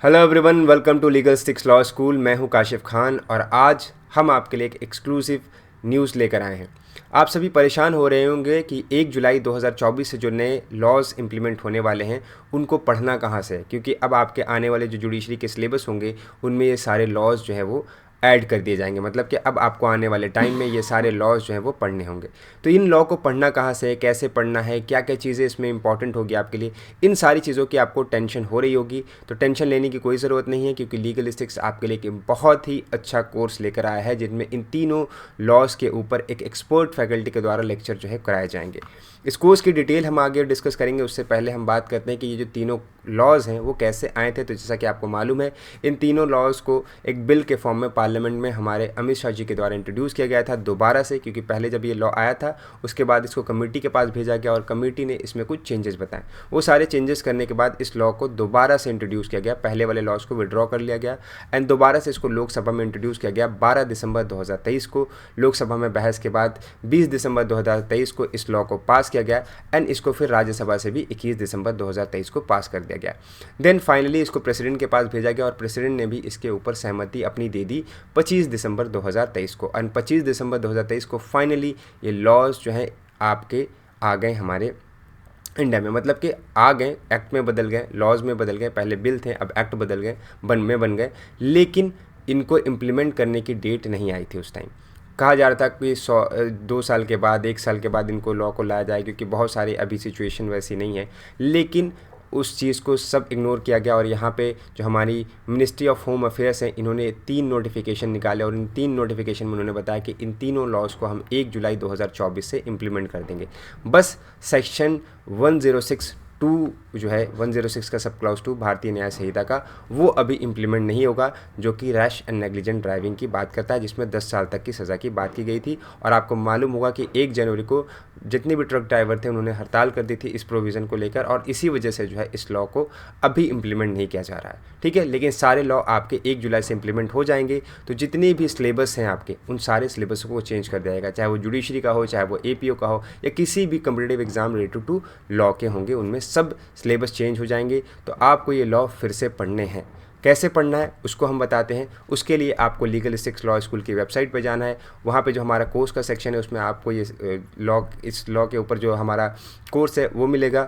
Hello everyone, welcome to legal sticks law school. मैं हूं काशिफ खान और आज हम आपके लिए एक एक्सक्लूसिव न्यूज़ लेकर आए हैं। आप सभी परेशान हो रहे होंगे कि 1 जुलाई 2024 से जो नए लॉज इम्प्लीमेंट होने वाले हैं उनको पढ़ना कहाँ से है, क्योंकि अब आपके आने वाले जो जुडिशरी के सिलेबस होंगे उनमें ये सारे लॉज जो है वो ऐड कर दिए जाएंगे। मतलब कि अब आपको आने वाले टाइम में ये सारे लॉज जो हैं वो पढ़ने होंगे। तो इन लॉ को पढ़ना कहाँ से है, कैसे पढ़ना है, क्या क्या चीज़ें इसमें इंपॉर्टेंट होगी आपके लिए, इन सारी चीज़ों की आपको टेंशन हो रही होगी। तो टेंशन लेने की कोई ज़रूरत नहीं है, क्योंकि लीगलिस्टिक्स आपके लिए एक बहुत ही अच्छा कोर्स लेकर आया है जिनमें इन तीनों लॉज के ऊपर एक एक्सपर्ट फैकल्टी के द्वारा लेक्चर जो है कराए जाएंगे। इस कोर्स की डिटेल हम आगे डिस्कस करेंगे। उससे पहले हम बात करते हैं कि ये जो तीनों लॉज हैं वो कैसे आए थे। तो जैसा कि आपको मालूम है, इन तीनों लॉज को एक बिल के फॉर्म में पार्लियामेंट में हमारे अमित शाह जी के द्वारा इंट्रोड्यूस किया गया था दोबारा से, क्योंकि पहले जब ये लॉ आया था उसके बाद इसको कमेटी के पास भेजा गया और कमेटी ने इसमें कुछ चेंजेस बताए। वो सारे चेंजेस करने के बाद इस लॉ को दोबारा से इंट्रोड्यूस किया गया। पहले वाले लॉज को विड्रॉ कर लिया गया एंड दोबारा से इसको लोकसभा में इंट्रोड्यूस किया गया 12 दिसंबर 2023 को। लोकसभा में बहस के बाद 20 दिसंबर 2023 को इस लॉ को पास किया गया एंड इसको फिर राज्यसभा से भी 21 दिसंबर 2023 को पास कर दिया गया। देन फाइनली इसको प्रेसिडेंट के पास भेजा गया और प्रेसिडेंट ने भी इसके ऊपर सहमति अपनी दे दी 25 दिसंबर 2023 को। एंड 25 दिसंबर 2023 को फाइनली ये लॉज जो हैं आपके आ गए हमारे इंडिया में। मतलब कि आ गए, एक्ट में बदल गए, लॉज में बदल गए। पहले बिल थे, अब एक्ट बदल गए, बन गए, लेकिन इनको इम्प्लीमेंट करने की डेट नहीं आई थी उस टाइम। कहा जा रहा था कि 2 साल के बाद, 1 साल के बाद इनको लॉ को लाया जाए, क्योंकि बहुत सारी अभी सिचुएशन वैसी नहीं है। लेकिन उस चीज़ को सब इग्नोर किया गया और यहाँ पे जो हमारी मिनिस्ट्री ऑफ होम अफेयर्स है, इन्होंने 3 नोटिफिकेशन निकाले और इन 3 नोटिफिकेशन में उन्होंने बताया कि इन तीनों लॉज को हम 1 जुलाई 2024 से इम्प्लीमेंट कर देंगे। बस सेक्शन 106(2) जो है, 106 का सब क्लॉज 2 भारतीय न्याय संहिता का, वो अभी इम्प्लीमेंट नहीं होगा, जो कि रैश एंड नेग्लिजेंट ड्राइविंग की बात करता है, जिसमें 10 साल तक की सज़ा की बात की गई थी। और आपको मालूम होगा कि 1 जनवरी को जितने भी ट्रक ड्राइवर थे उन्होंने हड़ताल कर दी थी इस प्रोविज़न को लेकर, और इसी वजह से जो है इस लॉ को अभी इम्प्लीमेंट नहीं किया जा रहा है। ठीक है, लेकिन सारे लॉ आपके 1 जुलाई से इम्प्लीमेंट हो जाएंगे। तो जितने भी सिलेबस हैं आपके, उन सारे सिलेबस को चेंज कर दिया जाएगा, चाहे वो जुडिशरी का हो, चाहे वो APO का हो, या किसी भी competitive exam related to law के होंगे, उनमें सब सिलेबस चेंज हो जाएंगे। तो आपको ये लॉ फिर से पढ़ने हैं। कैसे पढ़ना है उसको हम बताते हैं। उसके लिए आपको लीगल स्टिक्स लॉ स्कूल की वेबसाइट पर जाना है। वहाँ पे जो हमारा कोर्स का सेक्शन है उसमें आपको ये इस लॉ के ऊपर जो हमारा कोर्स है वो मिलेगा,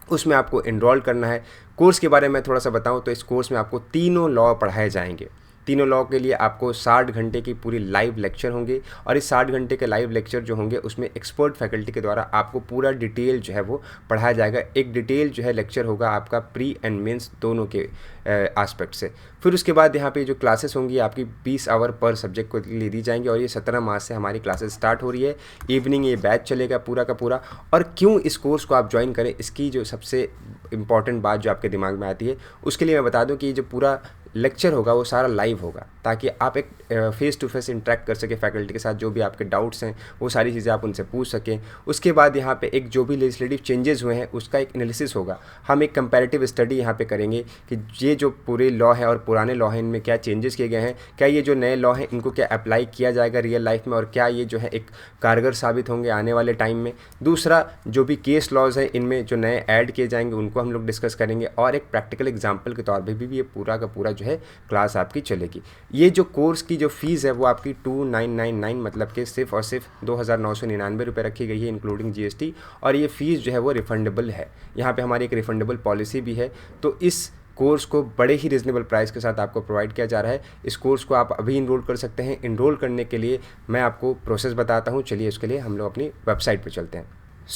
उसमें आपको एनरोल करना है। कोर्स के बारे में थोड़ा सा बताऊं तो इस कोर्स में आपको तीनों लॉ पढ़ाए जाएंगे। तीनों लॉ के लिए आपको 60 घंटे की पूरी लाइव लेक्चर होंगे और इस 60 घंटे के लाइव लेक्चर जो होंगे उसमें एक्सपर्ट फैकल्टी के द्वारा आपको पूरा डिटेल जो है वो पढ़ाया जाएगा। एक डिटेल जो है लेक्चर होगा आपका प्री एंड मेंस दोनों के एस्पेक्ट से। फिर उसके बाद यहाँ पे जो क्लासेस होंगी आपकी 20 आवर पर सब्जेक्ट को ले दी जाएंगी और ये 17 मार्च से हमारी क्लासेस स्टार्ट हो रही है। इवनिंग ये बैच चलेगा पूरा का पूरा। और क्यों इस कोर्स को आप ज्वाइन करें, इसकी जो सबसे इंपॉर्टेंट बात जो आपके दिमाग में आती है उसके लिए मैं बता दूं कि ये जो पूरा लेक्चर होगा वो सारा लाइव होगा, ताकि आप एक फेस टू फेस इंटरेक्ट कर सकें फैकल्टी के साथ। जो भी आपके डाउट्स हैं वो सारी चीज़ें आप उनसे पूछ सकें। उसके बाद यहाँ पे एक जो भी लेजिस्लेटिव चेंजेस हुए हैं उसका एक एनालिसिस होगा। हम एक कंपैरेटिव स्टडी यहाँ पे करेंगे कि ये जो पूरे लॉ है और पुराने लॉ हैं इनमें क्या चेंजेस किए गए हैं, क्या ये जो नए लॉ हैं इनको क्या अप्लाई किया जाएगा रियल लाइफ में, और क्या ये जो है एक कारगर साबित होंगे आने वाले टाइम में। दूसरा, जो भी केस लॉज हैं इनमें जो नए ऐड किए जाएंगे उनको हम लोग डिस्कस करेंगे, और एक प्रैक्टिकल एग्जाम्पल के तौर पर भी ये पूरा का पूरा जो है क्लास आपकी चलेगी। ये जो कोर्स की जो फीस है वो आपकी 2999 मतलब कि सिर्फ और सिर्फ 2999 रुपये रखी गई है इंक्लूडिंग GST, और ये फ़ीस जो है वो रिफंडेबल है। यहाँ पे हमारी एक रिफंडेबल पॉलिसी भी है। तो इस कोर्स को बड़े ही रिजनेबल प्राइस के साथ आपको प्रोवाइड किया जा रहा है। इस कोर्स को आप अभी इनरोल कर सकते हैं। इनरोल करने के लिए मैं आपको प्रोसेस बताता हूँ। चलिए उसके लिए हम लोग अपनी वेबसाइट पर चलते हैं।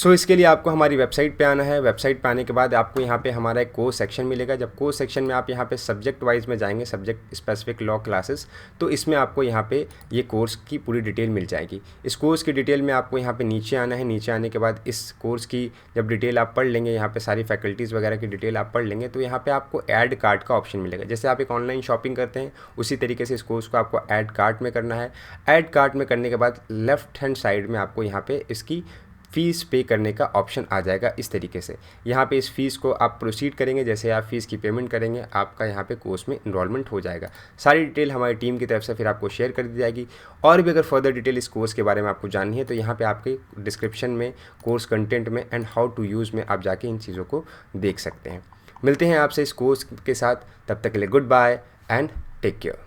इसके लिए आपको हमारी वेबसाइट पे आना है। वेबसाइट पे आने के बाद आपको यहाँ पे हमारा एक कोर्स सेक्शन मिलेगा। जब कोर्स सेक्शन में आप यहाँ पे सब्जेक्ट वाइज में जाएंगे, सब्जेक्ट स्पेसिफिक लॉ क्लासेस, तो इसमें आपको यहाँ पे ये कोर्स की पूरी डिटेल मिल जाएगी। इस कोर्स की डिटेल में आपको यहाँ पे नीचे आना है। नीचे आने के बाद इस कोर्स की जब डिटेल आप पढ़ लेंगे, यहाँ पर सारी फैकल्टीज़ वगैरह की डिटेल आप पढ़ लेंगे, तो यहाँ पर आपको ऐड कार्ट का ऑप्शन मिलेगा। जैसे आप एक ऑनलाइन शॉपिंग करते हैं उसी तरीके से इस कोर्स को आपको ऐड कार्ट में करना है। ऐड कार्ट में करने के बाद लेफ्ट हैंड साइड में आपको यहाँ पे इसकी फ़ीस पे करने का ऑप्शन आ जाएगा। इस तरीके से यहाँ पे इस फ़ीस को आप प्रोसीड करेंगे। जैसे आप फ़ीस की पेमेंट करेंगे आपका यहाँ पे कोर्स में इनरोलमेंट हो जाएगा। सारी डिटेल हमारी टीम की तरफ से फिर आपको शेयर कर दी जाएगी। और भी अगर फर्दर डिटेल इस कोर्स के बारे में आपको जाननी है तो यहाँ पे आपके डिस्क्रिप्शन में, कोर्स कंटेंट में एंड हाउ टू यूज़ में आप जाके इन चीज़ों को देख सकते हैं। मिलते हैं आपसे इस कोर्स के साथ, तब तक के लिए good bye and take care.